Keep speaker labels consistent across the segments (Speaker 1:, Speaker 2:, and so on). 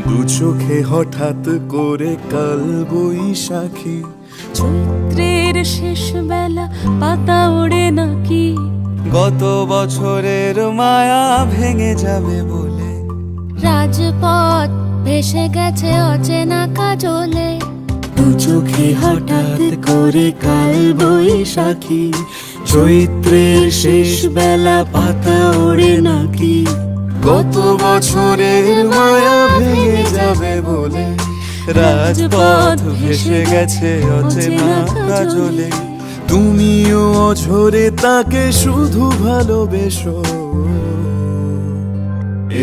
Speaker 1: দু চোখে হঠাৎ করে কাল বৈশাখী,
Speaker 2: চৈত্রের শেষ বেলা পাতা ওড়ে নাকি,
Speaker 1: গত বছরের মায়া ভেঙে যাবে বলে,
Speaker 2: রাজপথ ভেসে গেছে অচেনা কাজলে।
Speaker 1: দু চোখে হঠাৎ করে কাল বৈশাখী, চৈত্রের শেষ বেলা পাতা ওড়ে নাকি, গত বছরের মায়া ভেঙে যাবে বলে, রাজপথ ভেসে গেছে অচেনা কাজলে। তুমিও অঝরে তাকে শুধু ভালোবেসো,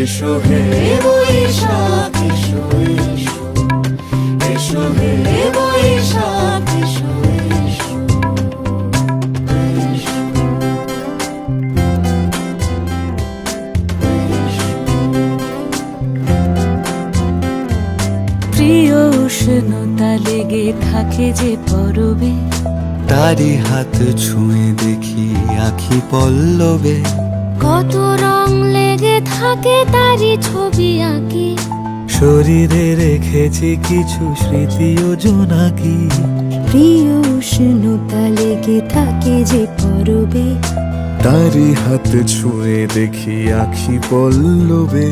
Speaker 1: এসো হে বৈশাখ এসো এসো, এসো হে বৈশাখ এসো এসো।
Speaker 2: প্রিয় উষ্ণতা লেগে থাকে যে পরবে,
Speaker 1: তারি হাত ছুঁয়ে দেখি আখি পল্লবে,
Speaker 2: কত রং লেগে থাকে তারই ছবি আঁকি,
Speaker 1: শরীরে রেখেছি কিছু স্মৃতি ও জোনাকি।
Speaker 2: প্রিয় উষ্ণতা লেগে থাকে যে পরবে,
Speaker 1: তারি হাত ছুঁয়ে দেখি আখি পল্লবে,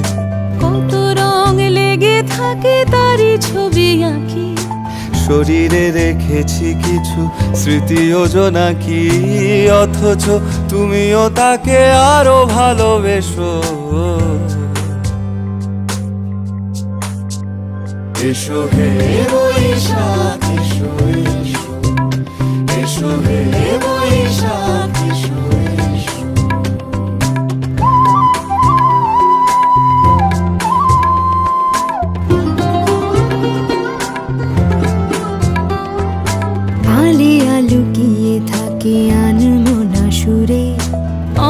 Speaker 2: কত রং লেগে থাকে তারই ছবি আঁকি,
Speaker 1: শরীরে রেখেছি কিছু স্মৃতি ও জোনাকি। অথচ তুমিও তাকে আরো ভালোবেসো, এসো হে বৈশাখ এসো এসো, এসো হে বৈশাখ এসো এসো।
Speaker 2: আলে আলুকিয়ে থাকে আনমনা সুরে,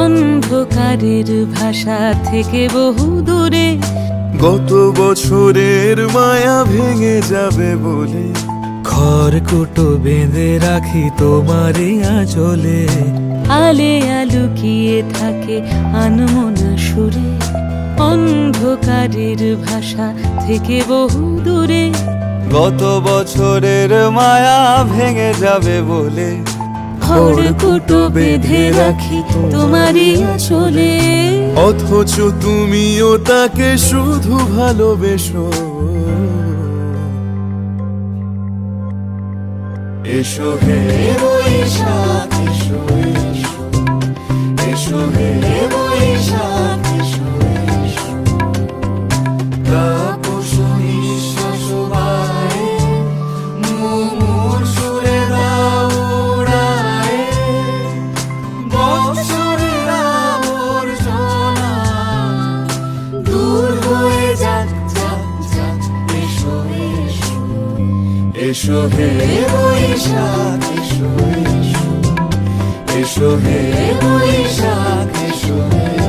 Speaker 2: অন্ধকারের ভাষা থেকে বহু দূরে,
Speaker 1: গত বছরের মায়া ভেঙে যাবে বলে, খড়কুটো বেঁধে রাখি তোমারই আঁচলে।
Speaker 2: আলে আলুকিয়ে থাকে আনমনা সুরে, অন্ধকারের ভাষা থেকে বহু দূরে,
Speaker 1: গত বছরের মায়া ভেঙে যাবে বলে,
Speaker 2: খড়কুটো বেঁধে রাখি তোমারই আঁচলে।
Speaker 1: অথচ তুমিও তাকে শুধু ভালোবেসো, এসো হে বৈশাখ এসো এসো, এসো হে বৈশাখ এসো এসো। তাপস নিঃশ্বাস বায়ে, মুমুর সুরে দাও উড়ায়ে, বৎসরের আবর্জনা দূর হয়ে যাক যাক যাক, এসো এসো, এসো হে বৈশাখ এসো এসো, এসো হে বৈশাখ এসো এসো।